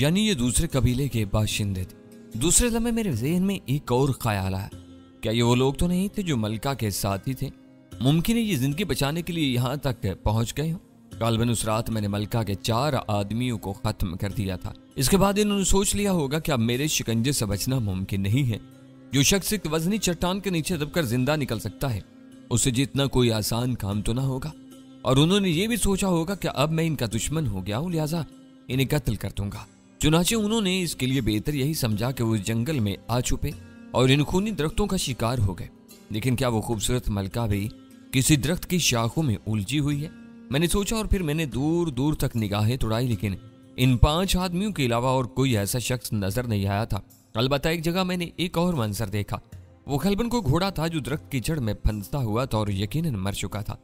यानी ये दूसरे कबीले के बाशिंदे थे। दूसरे लम्हे मेरे ज़हन में एक और ख्याल आया, क्या ये वो लोग तो नहीं थे जो मलका के साथी थे? मुमकिन है ये जिंदगी बचाने के लिए यहाँ तक पहुँच गए हो। गालबन उस रात मैंने मलका के 4 आदमियों को खत्म कर दिया था। इसके बाद इन्होंने सोच लिया होगा कि अब मेरे शिकंजे से बचना मुमकिन नहीं है। जो शख्स एक वजनी चट्टान के नीचे दबकर जिंदा निकल सकता है, उससे जीतना कोई आसान काम तो ना होगा। और उन्होंने ये भी सोचा होगा कि अब मैं इनका दुश्मन हो गया हूँ, लिहाजा इन्हें कत्ल कर दूंगा। चुनाचे उन्होंने इसके लिए बेहतर यही समझा कि वो जंगल में आ छुपे और इन खूनी दरख्तों का शिकार हो गए। लेकिन क्या वो खूबसूरत मलका भी किसी दरख्त की शाखों में उलझी हुई है? मैंने सोचा और फिर मैंने दूर दूर तक निगाहें दौड़ाई, लेकिन इन 5 आदमियों के अलावा और कोई ऐसा शख्स नजर नहीं आया था। अलबत्ता एक जगह मैंने एक और मंजर देखा। वो खलबन को घोड़ा था जो दरख्त की जड़ में फंसता हुआ था और यकीनन मर चुका था।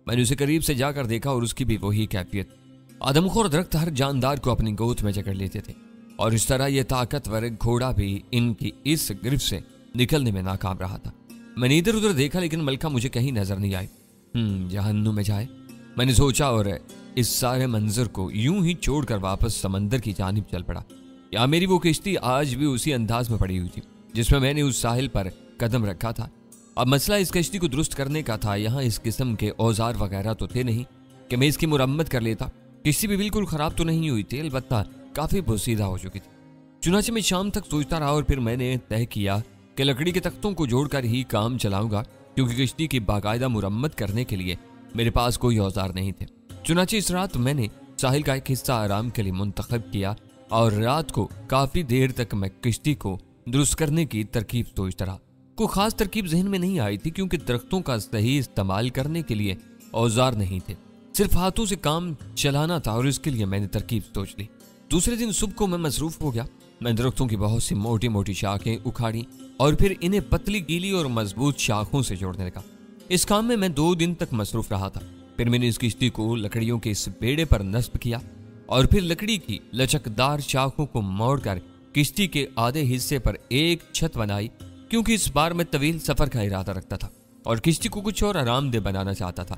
मैंने उसे करीब से जाकर देखा और उसकी भी वही कैफियत। आदमखोर दरख्त हर जानदार को अपनी गोद में जकड़ लेते थे और इस तरह यह ताकतवर घोड़ा भी इनकी इस गिरफ्त से निकलने में नाकाम रहा था। मैंने इधर उधर देखा लेकिन मलका मुझे कहीं नजर नहीं आई। जहन्नुम में जाए, मैंने सोचा और इस सारे मंजर को यूं ही छोड़कर वापस समंदर की जानिब चल पड़ा। या मेरी वो किश्ती आज भी उसी अंदाज में पड़ी हुई थी जिसमें मैंने उस साहिल पर कदम रखा था। अब मसला इस कश्ती को दुरुस्त करने का था। यहाँ इस किस्म के औजार वगैरह तो थे नहीं कि मैं इसकी मुरम्मत कर लेता। किश्ती भी बिल्कुल खराब तो नहीं हुई थी, अलबत्ता काफी पोसीदा हो चुकी थी। चुनाचे मैं शाम तक सोचता रहा और फिर मैंने तय किया कि लकड़ी के तख्तों को जोड़कर ही काम चलाऊंगा, क्योंकि किश्ती की बाकायदा मुरम्मत करने के लिए मेरे पास कोई औजार नहीं थे। चुनाचे इस रात मैंने साहिल का एक हिस्सा आराम के लिए मुंतखब किया और रात को काफी देर तक मैं किश्ती को दुरुस्त करने की तरकीब सोचता रहा। कोई खास तरकीब जहन में नहीं आई थी, क्योंकि दरख्तों का सही इस्तेमाल करने के लिए औजार नहीं थे, सिर्फ हाथों से काम चलाना था और इसके लिए मैंने तरकीब सोच ली। दूसरे दिन सुबह को मैं मसरूफ हो गया। मैं दरख्तों की बहुत सी मोटी मोटी शाखें उखाड़ी और फिर इन्हें पतली गीली और मजबूत शाखों से जोड़ने लगा। इस काम में मैं 2 दिन तक मसरूफ रहा था। फिर मैंने इस किश्ती को लकड़ियों के इस बेड़े पर नस्ब किया और फिर लकड़ी की लचकदार शाखों को मोड़कर किश्ती के आधे हिस्से पर एक छत बनाई, क्योंकि इस बार मैं तवील सफर का इरादा रखता था और किश्ती को कुछ और आरामदेह बनाना चाहता था।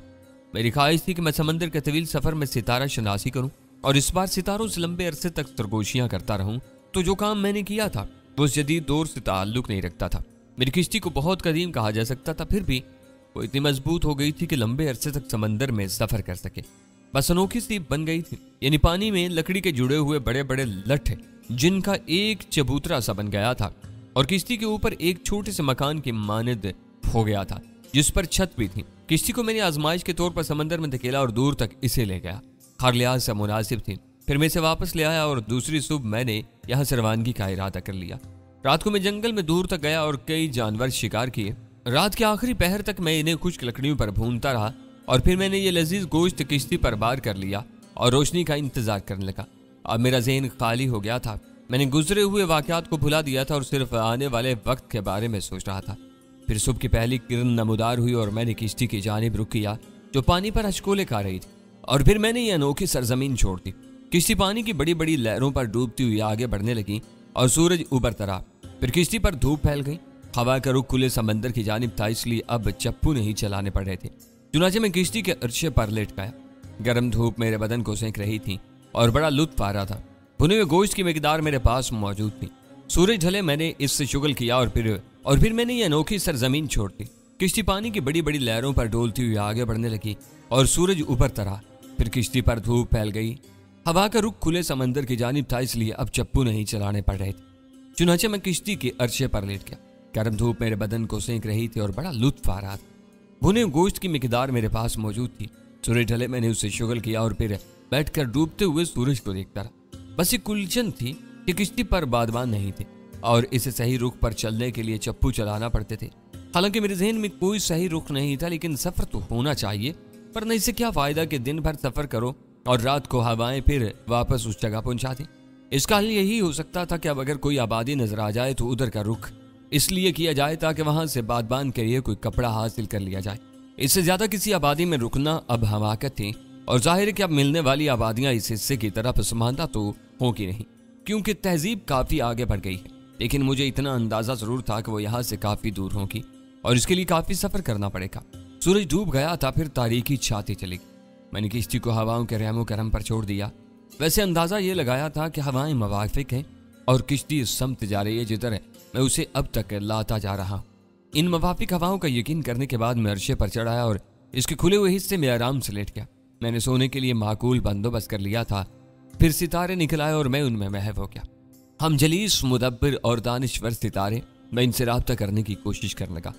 मेरी ख्वाहिश थी कि मैं समंदर के तवील सफर में सितारा शनासी करूं और इस बार सितारों से लंबे अरसे तक सरगोशियां करता रहूं। तो जो काम मैंने किया था वो उस जदीद दौर से ताल्लुक नहीं रखता था। मेरी किश्ती को बहुत कदीम कहा जा सकता था, फिर भी वो इतनी मजबूत हो गई थी कि लंबे अरसे तक समंदर में सफर कर सके। बस अनोखी सी बन गई थी, यानी पानी में लकड़ी के जुड़े हुए बड़े बड़े लट्ठे जिनका एक चबूतरा सा बन गया था और किश्ती के ऊपर एक छोटे से मकान की मानद हो गया था जिस पर छत भी थी। किश्ती को मैंने आजमाइश के तौर पर समंदर में धकेला और दूर तक इसे ले गया। हर लिहाज से मुनासिब थी। फिर मैं इसे वापस ले आया और दूसरी सुबह मैंने यहाँ से रवानगी का इरादा कर लिया। रात को मैं जंगल में दूर तक गया और कई जानवर शिकार किए। रात के आखिरी पहर तक मैं इन्हें खुश्क लकड़ियों पर भूनता रहा और फिर मैंने ये लजीज गोश्त किश्ती पर बार कर लिया और रोशनी का इंतजार करने लगा। अब मेरा ज़हन खाली हो गया था। मैंने गुजरे हुए वाक़यात को भुला दिया था और सिर्फ आने वाले वक्त के बारे में सोच रहा था। फिर सुबह की पहली किरण नमूदार हुई और मैंने किश्ती की जानिब रुख किया जो पानी पर अचकोले खा रही थी और फिर मैंने ये अनोखी सरजमीन छोड़ दी। किश्ती पानी की बड़ी बड़ी लहरों पर डूबती हुई आगे बढ़ने लगी और सूरज उबरता रहा। फिर किश्ती पर धूप फैल गई। हवा का रुख खुले समंदर की जानिब था, इसलिए अब चप्पू नहीं चलाने पड़ रहे थे। चुनाचे में किश्ती के अर्शे पर लेट गया। गर्म धूप मेरे बदन को सेंक रही थी और बड़ा लुत्फ आ रहा था। भुने हुए गोश्त की मिकदार मेरे पास मौजूद थी। सूरज ढले मैंने इससे शुगल किया और फिर मैंने ये अनोखी सरजमीन छोड़ दी। किश्ती पानी की बड़ी बड़ी लहरों पर डोलती हुई आगे बढ़ने लगी और सूरज उबरता रहा। फिर किश्ती पर धूप फैल गई। हवा का रुख खुले समंदर की जानिब था, इसलिए अब चप्पू नहीं चलाने पड़ रहे थे। चुनाचे मैं किश्ती के अर्शे पर लेट गया। गर्म धूप मेरे बदन को सेंक रही थी और बड़ा लुत्फ आ रहा था। भुने गोश्त की मिकदार मेरे पास मौजूद थी। सूरज ढले मैंने उससे शुगल किया और फिर बैठकर डूबते हुए सूरज को देखता रहा। बस एक उलझन थी कि किश्ती पर बादवान नहीं थे और इसे सही रुख पर चलने के लिए चप्पू चलाना पड़ते थे। हालांकि मेरे जहन में कोई सही रुख नहीं था, लेकिन सफर तो होना चाहिए, वरना इससे क्या फायदा कि दिन भर सफर करो और रात को हवाएं फिर वापस उस जगह पहुंचा दें। इसका हल यही हो सकता था कि अब अगर कोई आबादी नजर आ जाए तो उधर का रुख इसलिए किया जाए ताकि वहां से बादबान के लिए कोई कपड़ा हासिल कर लिया जाए। इससे ज्यादा किसी आबादी में रुकना अब हमाकत थी और जाहिर है कि अब मिलने वाली आबादियां इस हिस्से की तरफ पसमानदा तो होगी नहीं, क्योंकि तहजीब काफी आगे बढ़ गई है। लेकिन मुझे इतना अंदाजा जरूर था कि वो यहाँ से काफी दूर होगी और इसके लिए काफी सफर करना पड़ेगा। सूरज डूब गया था, फिर तारीकी छाती चली गई। मैंने किश्ती को हवाओं के रहमो करम पर छोड़ दिया वैसे अंदाजा ये लगाया था कि हवाएं मुवाफिक हैं और किश्ती उस समत जा रही है जिधर मैं उसे अब तक लाता जा रहा हूँ। इन मुवाफिक हवाओं का यकीन करने के बाद मैं अर्शे पर चढ़ाया और इसके खुले हुए हिस्से में आराम से लेट गया। मैंने सोने के लिए माकूल बंदोबस्त कर लिया था। फिर सितारे निकल आए और मैं उनमें महव हो गया। हम जलीस, मुदब्बिर और दानिश्वर सितारे, मैं इनसे राब्ता करने की कोशिश करने लगा।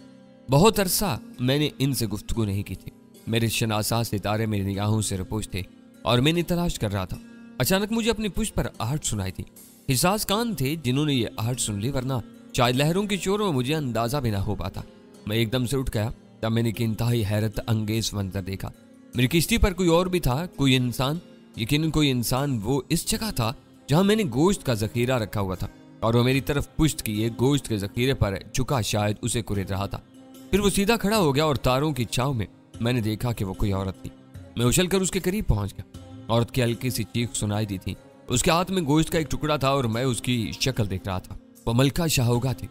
बहुत अरसा मैंने इनसे गुफ्तगू नहीं की थी। मेरे शनासा सितारे मेरी निगाहों से रपोश थे और मैंने तलाश कर रहा था। अचानक मुझे अपनी पुष्ट पर आहट सुनाई थी। हिसास कान थे जिन्होंने ये आहट सुन ली, वरना शायद लहरों की चोरों में मुझे अंदाजा भी ना हो पाता। मैं एकदम से उठ गया। तब मैंने एक इंतहाई हैरत अंगेज मंजर देखा। मेरी किश्ती पर कोई और भी था, कोई इंसान। यकीनन कोई इंसान। वो इस जगह था जहां मैंने गोश्त का जखीरा रखा हुआ था और वो मेरी तरफ पुश्त किए गोश्त के जखीरे पर झुका शायद उसे कुरेद रहा था। फिर वो सीधा खड़ा हो गया और तारों की छाव में मैंने देखा कि वो कोई औरत थी। मैं उछलकर उसके करीब पहुंच गया। औरत की हल्की सी चीख सुनाई दी थी। उसके हाथ में गोश्त का एक टुकड़ा था और मैं उसकी शक्ल देख रहा था। वो मलका शाहूगा थी।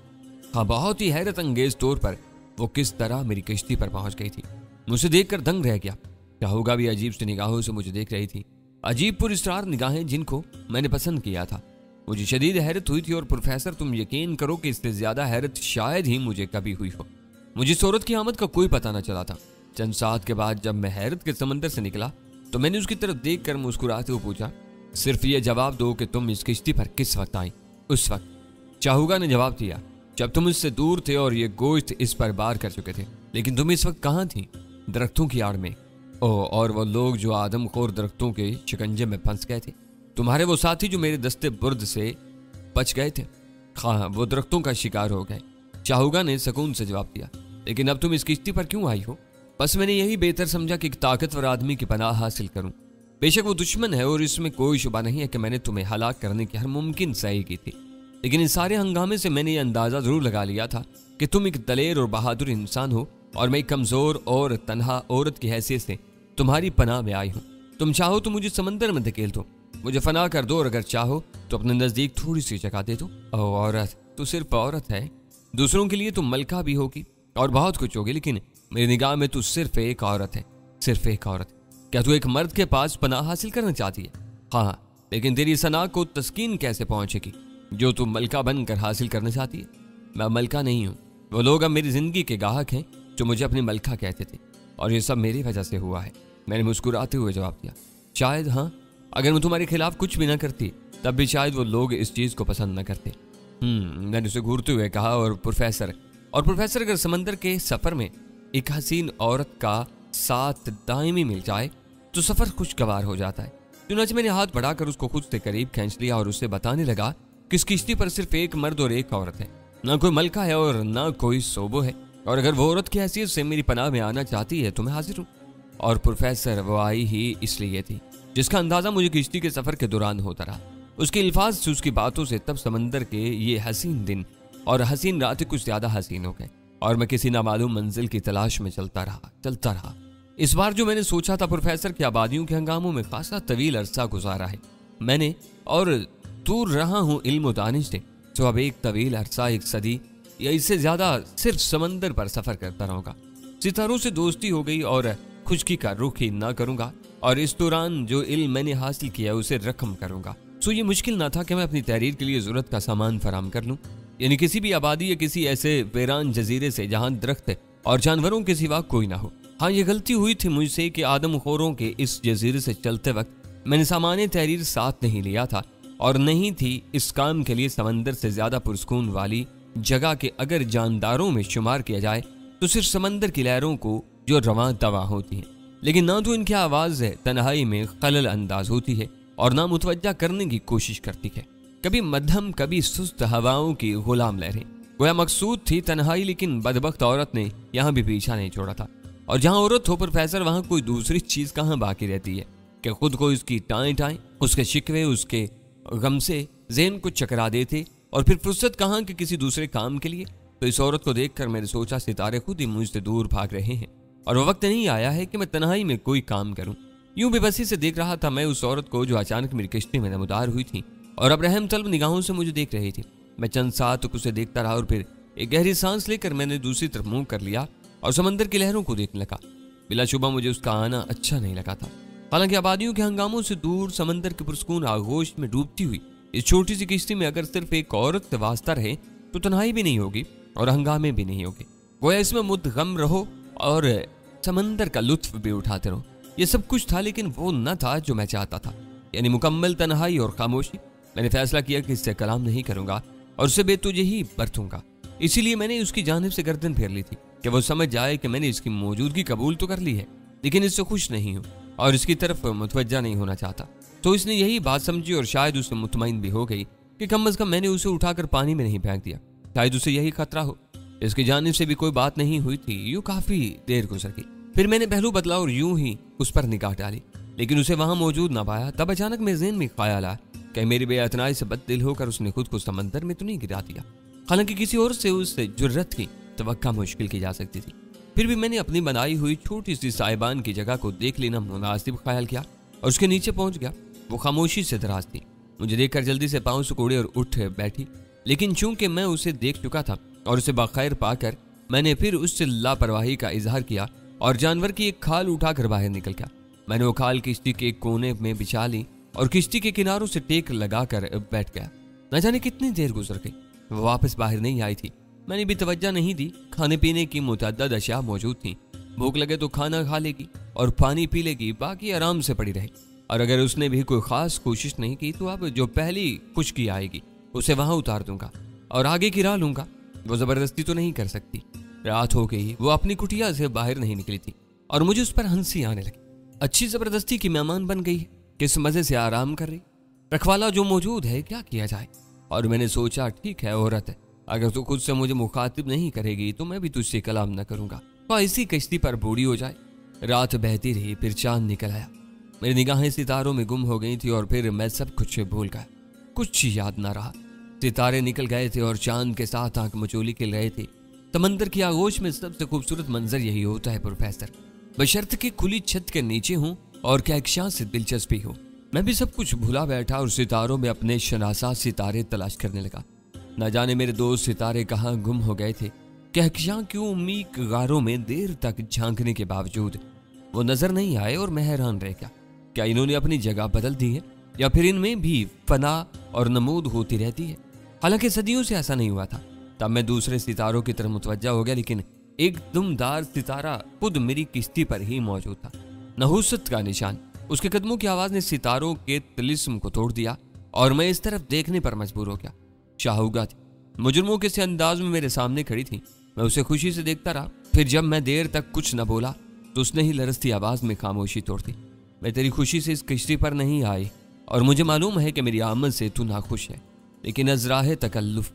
हाँ, बहुत ही हैरत अंगेज तौर पर वो किस तरह मेरी किश्ती पर पहुंच गई थी, मुझे देखकर दंग रह गया। शाहूगा भी अजीब सी निगाहों से मुझे देख रही थी, अजीब पुरस्कार निगाहें जिनको मैंने पसंद किया था। मुझे शदीद हैरत हुई थी और प्रोफेसर, तुम यकीन करो कि इससे ज्यादा हैरत शायद ही मुझे कभी हुई हो। मुझे इस औरत की आमद का कोई पता न चला था। चंद साथ के बाद जब मैं हैरत के समंदर से निकला तो मैंने उसकी तरफ देखकर मुस्कुराते हुए पूछा, सिर्फ ये जवाब दो कि तुम इस किश्ती पर किस वक्त आई। उस वक्त, शाहूगा ने जवाब दिया, जब तुम इससे दूर थे और ये गोश्त इस पर बार कर चुके थे। लेकिन तुम इस वक्त कहाँ थी? दरख्तों की आड़ में। और वो लोग जो आदमखोर दरख्तों के शिकंजे में फंस गए थे, तुम्हारे वो साथी जो मेरे दस्ते बुर्द से बच गए थे, हाँ वो दरख्तों का शिकार हो गए। शाहूगा ने सुकून से जवाब दिया, लेकिन अब तुम इस किश्ती पर क्यों आई हो? बस मैंने यही बेहतर समझा कि एक ताकतवर आदमी की पनाह हासिल करूं। बेशक वो दुश्मन है और इसमें कोई शुबा नहीं है कि मैंने तुम्हें हलाक करने की हर मुमकिन सही की थी, लेकिन इस सारे हंगामे से मैंने ये अंदाजा जरूर लगा लिया था कि तुम एक दलेर और बहादुर इंसान हो और मैं एक कमजोर और तन्हा औरत की हैसियत से तुम्हारी पनाह में आई हूँ। तुम चाहो तो मुझे समंदर में धकेल दो, मुझे फना कर दो, और अगर चाहो तो अपने नजदीक थोड़ी सी जगह दे दो। ओ औरत, तू सिर्फ औरत है। दूसरों के लिए तुम मलका भी होगी और बहुत कुछ होगी, लेकिन मेरी निगाह में तू सिर्फ एक औरत है, सिर्फ एक औरत। क्या तू एक मर्द के पास पनाह हासिल करना चाहती है? हाँ, लेकिन तेरी सना को तस्कीन कैसे पहुंचेगी जो तू मलका बनकर हासिल करना चाहती है? मैं मलका नहीं हूँ। वो लोग अब मेरी जिंदगी के गाहक हैं जो मुझे अपनी मलका कहते थे, और ये सब मेरी वजह से हुआ है। मैंने मुस्कुराते हुए जवाब दिया, शायद हाँ, अगर मैं तुम्हारे खिलाफ कुछ भी ना करती तब भी शायद वो लोग इस चीज को पसंद न करते। मैंने उसे घूरते हुए कहा, और प्रोफेसर अगर समंदर के सफर में एक हसीन औरत का साथ दायमी मिल जाए तो सफर खुशगवार हो जाता है। चुनांचे मैंने हाथ बढ़ाकर उसको खुद से करीब खींच लिया और उससे बताने लगा कि इस किश्ती पर सिर्फ एक मर्द और एक औरत है, ना कोई मलका है और ना कोई सोबो है, और अगर वो औरत की हैसियत से मेरी पनाह में आना चाहती है तो मैं हाजिर हूँ। और प्रोफेसर वो आई ही इसलिए थी जिसका अंदाजा मुझे किश्ती के सफर के दौरान होता रहा। उसके अल्फाज से, उसकी बातों से तब समंदर के ये हसीन दिन और हसीन रातें कुछ ज्यादा हसीन हो गए और मैं किसी नामालूम मंजिल की तलाश में चलता रहा। इस बार जो मैंने सोचा था, प्रोफेसर की आबादियों के हंगामों में खासा तवील अरसा गुजारा है मैंने, और दूर रहा हूँ इल्म दानिश से, तो अब एक तवील अरसा, एक सदी या इससे ज्यादा सिर्फ समंदर पर सफर करता रहूंगा। सितारों से दोस्ती हो गई और खुशकी का रुख ही ना करूंगा, और इस दौरान जो इल्म मैंने हासिल किया उसे रकम करूंगा। सो ये मुश्किल ना था कि मैं अपनी तहरीर के लिए जरूरत का सामान फराम कर लूं, यानी किसी भी आबादी या किसी ऐसे वीरान जजीरे से जहां दरख्त और जानवरों के सिवा कोई ना हो। हाँ, ये गलती हुई थी मुझसे कि आदमखोरों के इस जजीरे से चलते वक्त मैंने सामान तहरीर साथ नहीं लिया था, और नहीं थी इस काम के लिए समंदर से ज्यादा पुरस्कून वाली जगह के अगर जानदारों में शुमार किया जाए तो सिर्फ समंदर की लहरों को जो रवां दवा होती हैं, लेकिन ना तो इनकी आवाज तन्हाई में खलल अंदाज होती है और ना मुतवज्जा करने की कोशिश करती है। कभी मध्यम कभी सुस्त हवाओं की गुलाम लहरें, गोया मकसूद थी तन्हाई, लेकिन बदबख्त औरत ने यहाँ भी पीछा नहीं छोड़ा था। और जहाँ औरत हो प्रोफेसर, वहाँ कोई दूसरी चीज कहाँ बाकी रहती है कि खुद को इसकी टाएं उसके शिकवे उसके गम से ज़हन को चकरा देते, और फिर फुर्सत कहाँ कि किसी दूसरे काम के लिए। तो इस औरत को देखकर मैंने सोचा सितारे खुद ही मुझसे दूर भाग रहे हैं और वो वक्त नहीं आया है कि मैं तन्हाई में कोई काम करूं। यूं बेबसी से देख रहा था मैं उस औरत को जो अचानक मेरी किश्ती में नमदार हुई थी और अब रहम तलब निगाहों से मुझे देख रही थी। मैं चंद साथ तक उसे देखता रहा और फिर एक गहरी सांस लेकर मैंने दूसरी तरफ मुंह कर लिया और समंदर की लहरों को देखने लगा। बिलाशुबा मुझे उसका आना अच्छा नहीं लगा था। हालांकि आबादियों के हंगामों से दूर समंदर के पुरस्कून आगोश में डूबती हुई इस छोटी सी किश्ती में अगर सिर्फ एक औरत से वास्ता रहे तो तन्हाई भी नहीं होगी और हंगामे भी नहीं होगी। गोया इसमें मुद्गम रहो और समंदर का लुत्फ भी उठाते रहो। ये सब कुछ था, लेकिन वो न था जो मैं चाहता था, यानी मुकम्मल तन्हाई और खामोशी। मैंने फैसला किया कि इससे कलाम नहीं करूंगा और उसे बेतुजे ही बरतूंगा। इसीलिए मैंने उसकी जानिब से गर्दन फेर ली थी कि वो समझ जाए कि मैंने इसकी मौजूदगी कबूल तो कर ली है, लेकिन इससे खुश नहीं हूँ और इसकी तरफ मुतवज्जा नहीं होना चाहता। तो इसने यही बात समझी और शायद उससे मुतमईन भी हो गई कि कम अज कम मैंने उसे उठाकर पानी में नहीं फेंक दिया। शायद उसे यही खतरा हो। इसकी जानिब से भी कोई बात नहीं हुई थी। यूं काफी देर गुजर गई। फिर मैंने पहलू बदला और यूं ही उस पर निगाह डाली, लेकिन उसे वहां मौजूद ना पाया। तब अचानक मेरे ज़हन में ख्याल आया कि मेरी बेअतनाई से बददिल होकर उसने खुद को समंदर में तो नहीं गिरा दिया। हालांकि किसी और से उस जुर्रत की तवक्का मुश्किल की जा सकती थी। फिर भी मैंने अपनी बनाई हुई छोटी सी साहिबान की जगह को देख लेना मुनासिब ख्याल किया और उसके नीचे पहुंच गया। वो खामोशी से दराज थी। मुझे देखकर जल्दी से पांव सिकोड़े और उठ बैठी, लेकिन चूंकि मैं उसे देख चुका था और उसे बाखैर पाकर मैंने फिर उससे लापरवाही का इजहार किया और जानवर की एक खाल उठाकर बाहर निकल गया। मैंने वो खाल किश्ती के एक कोने में बिछा ली और किश्ती के किनारों से टेक लगाकर बैठ गया। न जाने कितनी देर गुजर गई, वो वापस बाहर नहीं आई थी। मैंने भी तवज्जो नहीं दी। खाने पीने की मुतअद्दिद अशिया मौजूद थी। भूख लगे तो खाना खा लेगी और पानी पी लेगी, बाकी आराम से पड़ी रहे। और अगर उसने भी कोई खास कोशिश नहीं की तो अब जो पहली खुशकी आएगी उसे वहां उतार दूंगा और आगे गिरा लूंगा। वो जबरदस्ती तो नहीं कर सकती। रात हो गई, वो अपनी कुटिया से बाहर नहीं निकली थी और मुझे उस पर हंसी आने लगी। अच्छी जबरदस्ती की मेहमान बन गई है, किस मजे से आराम कर रही। रखवाला जो मौजूद है, क्या किया जाए। और मैंने सोचा ठीक है, औरत है, अगर तू खुद से मुझे मुखातिब नहीं करेगी तो मैं भी तुझसे कलाम न करूंगा। तो इसी कश्ती पर बूढ़ी हो जाए। रात बहती रही, फिर चांद निकल आया। मेरी निगाहें सितारों में गुम हो गई थी और फिर मैं सब कुछ भूल गया। कुछ याद ना रहा। सितारे निकल गए थे और चांद के साथ आंख मचोली खिल रहे थे। समंदर की आगोश में सबसे खूबसूरत मंजर यही होता है प्रोफेसर, बशर्ते कि खुली छत के नीचे हूँ और कहकशां से दिलचस्पी हो। मैं भी सब कुछ भुला बैठा और सितारों में अपने शनासा सितारे तलाश करने लगा। न जाने मेरे दोस्त सितारे कहाँ गुम हो गए थे। कहकशां की उम्मीद गारों में देर तक झांकने के बावजूद वो नजर नहीं आए और मैं हैरान रह गया। क्या इन्होंने अपनी जगह बदल दी है या फिर इनमें भी फना और नमूद होती रहती है। हालांकि सदियों से ऐसा नहीं हुआ था। तब मैं दूसरे सितारों की तरफ मुतवज्जा हो गया, लेकिन एक दुमदार सितारा खुद मेरी किश्ती पर ही मौजूद था। नहुसत का निशान। उसके कदमों की आवाज ने सितारों के तिलिस्म को तोड़ दिया और मैं इस तरफ देखने पर मजबूर हो गया। शाहुगा थी, मुजरमों के से अंदाज में मेरे सामने खड़ी थी। मैं उसे खुशी से देखता रहा। फिर जब मैं देर तक कुछ न बोला तो उसने ही लरजती आवाज में खामोशी तोड़ दी। मैं तेरी खुशी से इस किश्ती पर नहीं आई और मुझे मालूम है कि मेरी आमद से तू नाखुश है, लेकिन अजराह तकल्लुफ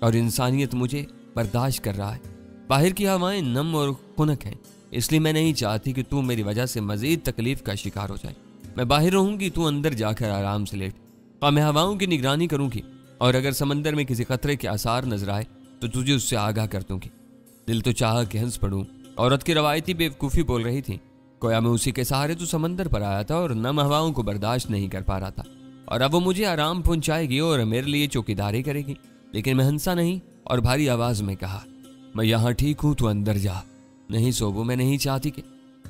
और इंसानियत मुझे बर्दाश्त कर रहा है। बाहर की हवाएं नम और खुनक हैं, इसलिए मैं नहीं चाहती कि तू मेरी वजह से मजीद तकलीफ का शिकार हो जाए। मैं बाहर रहूंगी, तू अंदर जाकर आराम से लेट। और मैं हवाओं की निगरानी करूंगी और अगर समंदर में किसी खतरे के आसार नजर आए तो तुझे उससे आगाह कर दूंगी। दिल तो चाह कि हंस पड़ूं। औरत की रवायती बेवकूफ़ी बोल रही थी। गोया मैं उसी के सहारे तो समंदर पर आया था और नम हवाओं को बर्दाश्त नहीं कर पा रहा था और अब वो मुझे आराम पहुंचाएगी और मेरे लिए चौकीदारी करेगी। लेकिन मैं हंसा नहीं और भारी आवाज में कहा, मैं यहाँ ठीक हूँ, तू अंदर जा। नहीं सोबो, मैं नहीं चाहती कि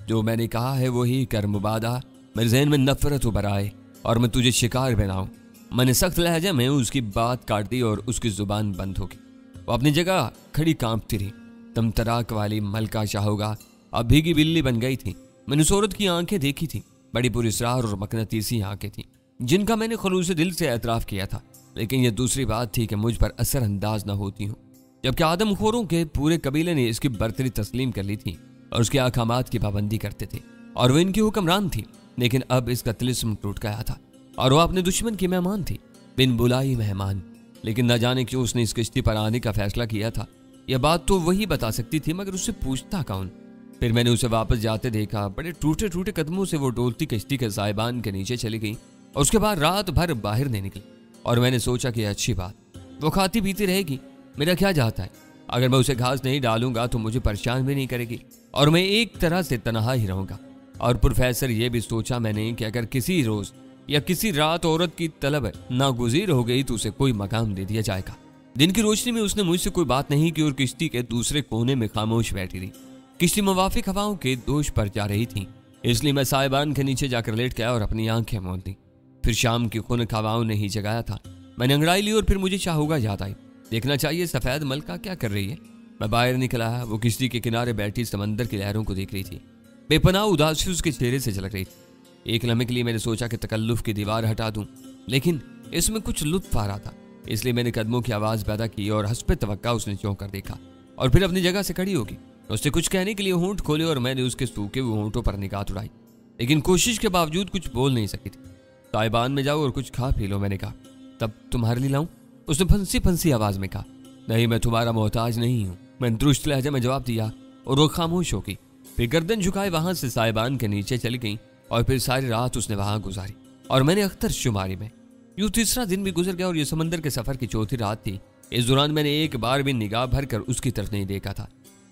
जो मैंने कहा है वही कर मुबादा। मेरे जहन में नफरत उभर आए और मैं तुझे शिकार बनाऊं। मैंने सख्त लहजे में उसकी बात काट दी और उसकी जुबान बंद हो गई। वो अपनी जगह खड़ी कांपती रही। तमतराक वाली मलका शाहुगा अब भीगी बिल्ली बन गई थी। मैंने उस औरत की आंखें देखी थी, बड़ी पुरस्रार और मकनतीसी आंखें थी जिनका मैंने खलूस दिल से एतराफ़ किया था। लेकिन यह दूसरी बात थी कि मुझ पर असर अंदाज न होती हूँ, जबकि आदमखोरों के पूरे कबीले ने इसकी बर्तरी तस्लीम कर ली थी और उसके अहकामात की पाबंदी करते थे और वो इनकी हुक्मरान थी। लेकिन अब इसका तिलिस्म टूट गया था और वो अपने दुश्मन की मेहमान थी, बिन बुलाई मेहमान। लेकिन न जाने क्यों उसने इस किश्ती पर आने का फैसला किया था। यह बात तो वही बता सकती थी, मगर उससे पूछता कौन। फिर मैंने उसे वापस जाते देखा। बड़े टूटे टूटे कदमों से वो डोलती किश्ती के साहिबान के नीचे चली गई और उसके बाद रात भर बाहर नहीं निकली। और मैंने सोचा कि अच्छी बात, वो खाती पीती रहेगी। मेरा क्या जाता है, अगर मैं उसे घास नहीं डालूंगा तो मुझे परेशान भी नहीं करेगी और मैं एक तरह से तनहा ही रहूंगा। और प्रोफेसर, ये भी सोचा मैंने कि अगर किसी रोज या किसी रात औरत की तलब नागुज़ीर हो गई तो उसे कोई मकाम दे दिया जाएगा। दिन की रोशनी में उसने मुझसे कोई बात नहीं की और किश्ती के दूसरे कोने में खामोश बैठी रही। किश्ती मुवाफिक हवाओं के दोष पर जा रही थी اس لیے میں سائبان کے نیچے جا کر لیٹ گیا اور اپنی آنکھیں موند لی۔ پھر شام کی خنک ہواؤں نے ہی جگایا تھا۔ میں نے انگڑائی لی اور پھر مجھے چاہوگا یاد آئی۔ دیکھنا چاہیے سفید ملکہ کیا کر رہی ہے۔ میں باہر نکلا، وہ کشتی کے کنارے بیٹھی سمندر کی لہروں کو دیکھ رہی تھی۔ بے پناہ اداسی اس کے چہرے سے جھلک رہی تھی۔ ایک لمحے کے لیے میں نے سوچا کہ تکلف کی دیوار ہٹا دوں، لیکن اس میں کچھ لطف آ رہا تھا، اس لیے میں نے قدموں کی آواز پیدا کی اور حسب توقع اس نے چونک کر دیکھا اور پھر اپنی جگہ سے کھڑی ہوگی۔ اس سے کچھ کہنے کے لیے ہونٹ کھولے اور میں نے اس کے سوکھے ہوئے ہونٹوں پر نگاہ اڑائی، لیکن کوشش کے باوجود کچھ بول نہیں سکی تھی۔ سائبان میں جاؤ اور کچھ کھا پی لو، میں نے کہا۔ تب تمہارے لیے لاؤں؟ اس نے پھنسی پھنسی آواز میں کہا۔ نہیں، میں تمہارا محتاج نہیں ہوں، میں نے درست لہجے میں جواب دیا اور وہ خاموش ہو گئی۔ پھر گردن جھکائے وہاں سے سائبان کے نیچے چلی گئی اور پھر ساری رات اس نے وہاں گزاری اور میں نے اختر شماری میں۔ یوں تیسرا دن بھی گزر گیا اور یہ سمندر کے سفر کی چوتھی رات تھی۔ اس دوران میں نے ایک بار بھی نگاہ بھر کر اس کی طرف نہیں دیکھا تھا۔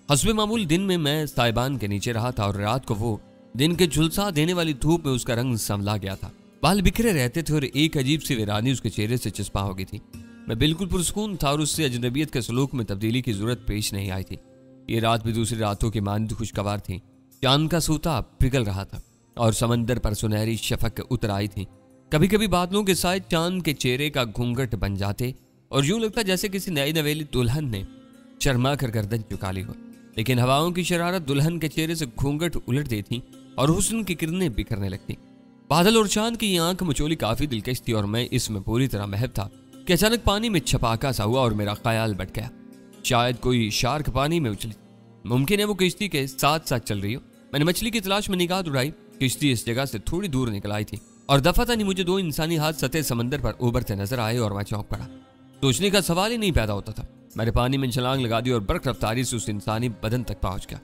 حسب معمول دن میں سائبان کے نیچے رہا تھا اور رات کو وہ دن کے جھلسا دینے والی دھوپ میں اس کا رنگ سنولا گیا تھا۔ بال بکھرے رہتے تھے اور ایک عجیب سی ویرانی اس کے چہرے سے چسپاں ہو گئی تھی۔ میں بالکل پرسکون تھا اور اس سے اجنبیت کے سلوک میں تبدیلی کی ضرورت پیش نہیں آئی تھی۔ یہ رات بھی دوسری راتوں کی مانند خوشگوار تھی۔ چاند کا سوتا پگھل رہا تھا اور سمندر پر سنہری شفق اتر آئی تھی۔ کبھی کبھی بادلوں کے سائے چاند کے چہرے کا گھونگھٹ بن جاتے اور یوں لگتا جیسے کسی نئی نویلی دلہن نے شرما کر گردن چکا لی ہو، لیکن ہواؤں کی شرارت دلہن کے چہرے سے گھونگھٹ الٹ دیتی اور حسن کی کرنیں بکھرنے لگتی۔ بادل اور چاند کی یہ آنکھ مچولی کافی دلکش تھی اور میں اس میں پوری طرح محو تھا کہ اچانک پانی میں چھپاکا سا ہوا اور میرا خیال بٹ گیا۔ شاید کوئی شارک پانی میں اچھلی، ممکن ہے وہ کشتی کے ساتھ ساتھ چل رہی ہو۔ میں نے مچھلی کی تلاش میں نگاہ اڑائی۔ کشتی اس جگہ سے تھوڑی دور نکل آئی تھی اور دفعتاً ہی مجھے دو انسانی ہاتھ سطح سمندر پر ابھرتے نظر آئے اور میں چونک پڑا۔ سوچنے کا سوال ہی نہیں پیدا ہوتا تھا۔ میں نے پانی میں چھلانگ لگا دی اور برق رفتاری سے اس انسانی بدن تک پہنچ گیا۔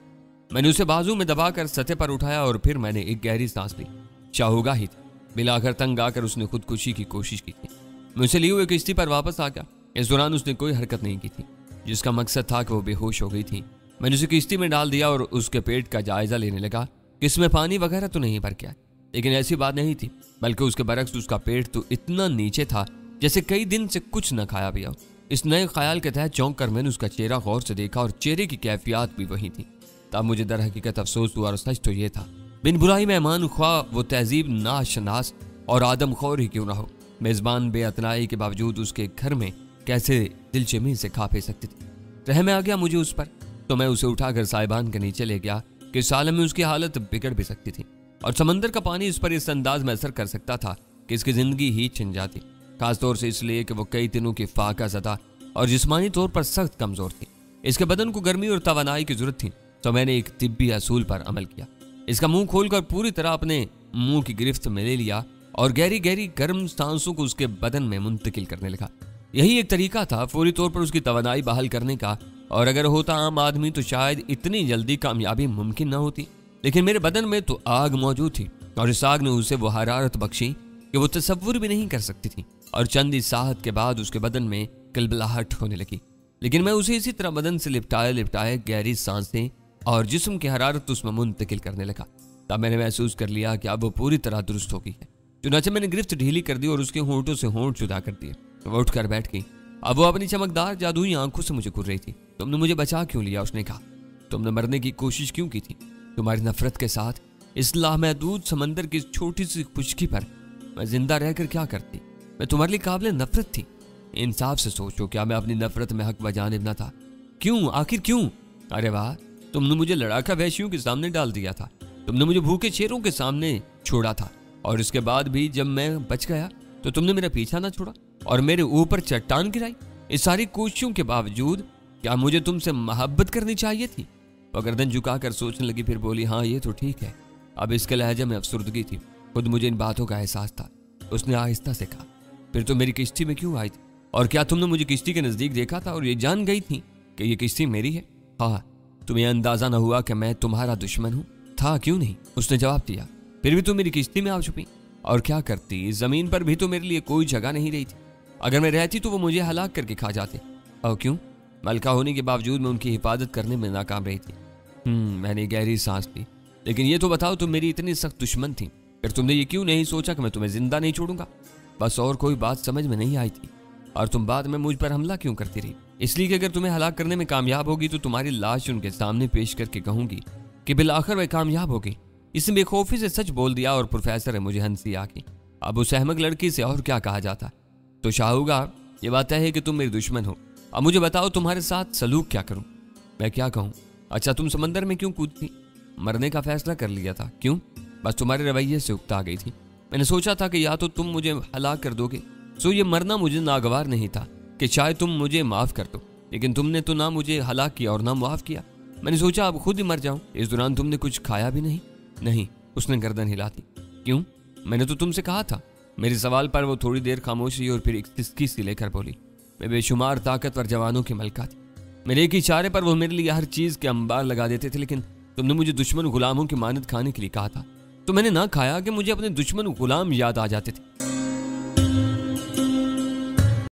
میں نے اسے بازو میں دبا کر سطح پر اٹھایا اور پھر میں نے ایک گہری سانس لی۔ چاہوگا ہی تھی، بلا کر تنگ آ کر اس نے خودکشی کی کوشش کی تھی۔ میں اسے لیے ہوئے کشتی پر واپس آ گیا۔ اس دوران اس نے کوئی حرکت نہیں کی تھی، جس کا مقصد تھا کہ وہ بے ہوش ہو گئی تھی۔ میں نے اسے کشتی میں ڈال دیا اور اس کے پیٹ کا جائزہ لینے لگا کہ اس میں پانی وغیرہ تو نہیں بھر گیا، لیکن ایسی بات نہیں تھی، بلکہ اس کے برعکس اس کا پیٹ تو اتنا نیچے تھا جیسے کئی دن سے کچھ نہ کھایا پیا ہو۔ اس نئے خیال کے تحت چونک کر میں نے اس کا چہرہ غور سے دیکھا اور چہرے کی کیفیات بھی وہی تھی۔ تب مجھے در حقیقت افسوس ہوا اور سچ تو یہ تھا، بن برائی مہمان خواہ وہ تہذیب ناشناس اور آدم خور ہی کیوں نہ ہو، میزبان بے اتنائی کے باوجود اس کے گھر میں کیسے دل چمی سے کھا پی سکتی تھی۔ رحم آ گیا مجھے اس پر، تو میں اسے اٹھا کر سائبان کے نیچے لے گیا کہ اس عالم میں اس کی حالت بگڑ بھی سکتی تھی اور سمندر کا پانی اس پر اس انداز میں اثر کر سکتا تھا کہ اس کی زندگی ہی چھن جاتی، خاص طور سے اس لیے کہ وہ کئی دنوں کی فاقہ زدہ اور جسمانی طور پر سخت کمزور تھی۔ اس کے بدن کو گرمی اور توانائی کی ضرورت تھی، تو میں نے ایک طبی اصول پر عمل کیا۔ اس کا منہ کھول کر پوری طرح اپنے منہ کی گرفت میں لے لیا اور گہری گہری گرم سانسوں کو اس کے بدن میں منتقل کرنے لگا۔ یہی ایک طریقہ تھا فوری طور پر اس کی توانائی بحال کرنے کا، اور اگر ہوتا عام آدمی تو شاید اتنی جلدی کامیابی ممکن نہ ہوتی، لیکن میرے بدن میں تو آگ موجود تھی اور اس آگ نے اسے وہ حرارت بخشی کہ وہ تصور بھی نہیں کر سکتی تھی، اور چند ساعت کے بعد اس کے بدن میں کلبلاہٹ ہونے لگی۔ لیکن میں اسے اسی طرح بدن سے لپٹائے گہری سانسیں اور جسم کی حرارت اس میں منتقل کرنے لگا۔ تب میں نے محسوس کر لیا کہ اب وہ پوری طرح درست ہو گئی ہے۔ چنانچہ میں نے گرفت ڈھیلی کر دی اور اس کے ہونٹوں سے ہونٹ جدا کر دیے۔ وہ اٹھ کر بیٹھ گئی۔ اب وہ اپنی چمکدار جادوئی آنکھوں سے مجھے گھور رہی تھی۔ تم نے مجھے بچا کیوں لیا؟ اس نے کہا۔ تم نے مرنے کی کوشش کیوں کی تھی؟ تمہاری نفرت کے ساتھ اس لامحدود سمندر کی چھوٹی سی خشکی پر میں زندہ رہ کر کیا کرتی؟ میں تمہارے لیے قابل نفرت تھی۔ انصاف سے سوچو، کیا میں اپنی نفرت میں حق بجانب نہ تھا؟ کیوں؟ آخر کیوں؟ ارے واہ، تم نے مجھے لڑاکا وحشیوں کے سامنے ڈال دیا تھا، تم نے مجھے بھوکے شیروں کے سامنے چھوڑا تھا، اور اس کے بعد بھی جب میں بچ گیا تو تم نے میرا پیچھا نہ چھوڑا اور میرے اوپر چٹان گرائی۔ اس ساری کوششوں کے باوجود کیا مجھے تم سے محبت کرنی چاہیے تھی؟ وہ گردن جھکا کر سوچنے لگی، پھر بولی، ہاں یہ تو ٹھیک ہے۔ اب اس کے لہجے میں افسردگی تھی، خود مجھے ان باتوں کا احساس تھا۔ اس نے آہستہ سے کہا، پھر تو میری کشتی میں کیوں آئی تھی؟ اور کیا تم نے مجھے کشتی کے نزدیک دیکھا تھا اور یہ جان گئی تھی کہ یہ کشتی میری ہے؟ ہاں، تمہیں اندازہ نہ ہوا کہ میں تمہارا دشمن ہوں؟ تھا کیوں نہیں؟ اس نے جواب دیا۔ پھر بھی تم میری کشتی میں آ چھپی، اور کیا کرتی؟ اس زمین پر بھی تو میرے لیے کوئی جگہ نہیں رہی تھی۔ اگر میں رہتی تو وہ مجھے ہلاک کر کے کھا جاتے۔ اور کیوں؟ ملکہ ہونے کے باوجود میں ان کی حفاظت کرنے میں ناکام رہی تھی۔ میں نے گہری سانس لی۔ لیکن یہ تو بتاؤ، تم میری اتنی سخت دشمن تھی، پھر تم نے یہ کیوں نہیں سوچا کہ میں تمہیں زندہ نہیں چھوڑوں گا؟ بس اور کوئی بات سمجھ میں نہیں آئی تھی۔ اور تم بعد میں مجھ پر حملہ کیوں کرتی رہی؟ اس لیے کہ اگر تمہیں ہلاک کرنے میں کامیاب ہوگی تو تمہاری لاش ان کے سامنے پیش کر کے کہوں گی کہ بالآخر وہ کامیاب ہوگی۔ اس نے بےخوفی سے سچ بول دیا اور پروفیسر مجھے ہنسی آ گئی۔ اب اس احمق لڑکی سے اور کیا کہا جاتا؟ تو شاہوگار، یہ بات ہے کہ تم میری دشمن ہو، اب مجھے بتاؤ تمہارے ساتھ سلوک کیا کروں؟ میں کیا کہوں؟ اچھا تم سمندر میں کیوں کودتی؟ مرنے کا فیصلہ کر لیا تھا۔ کیوں؟ بس تمہارے رویے سے اکتا گئی تھی۔ میں نے سوچا تھا کہ یا تو تم مجھے ہلاک کر دو گے، سو یہ مرنا مجھے ناگوار نہیں تھا کہ شاید تم مجھے معاف کر دو، لیکن تم نے تو نہ مجھے ہلاک کیا اور نہ معاف کیا۔ میں نے سوچا اب خود ہی مر جاؤں۔ اس دوران تم نے کچھ کھایا بھی نہیں؟ نہیں، اس نے گردن ہلا دی۔ کیوں؟ میں نے تو تم سے کہا تھا۔ میرے سوال پر وہ تھوڑی دیر خاموش ہوئی اور پھر ایک سسکی سی لے کر بولی، میں بے شمار طاقتور جوانوں کی ملکہ تھی، میرے ایک اشارے پر وہ میرے لیے ہر چیز کے انبار لگا دیتے تھے، لیکن تم نے مجھے دشمن غلاموں کی مانند کھانے کے لیے کہا تھا، تو میں نے نہ کھایا کہ مجھے اپنے دشمن غلام یاد آ جاتے تھے۔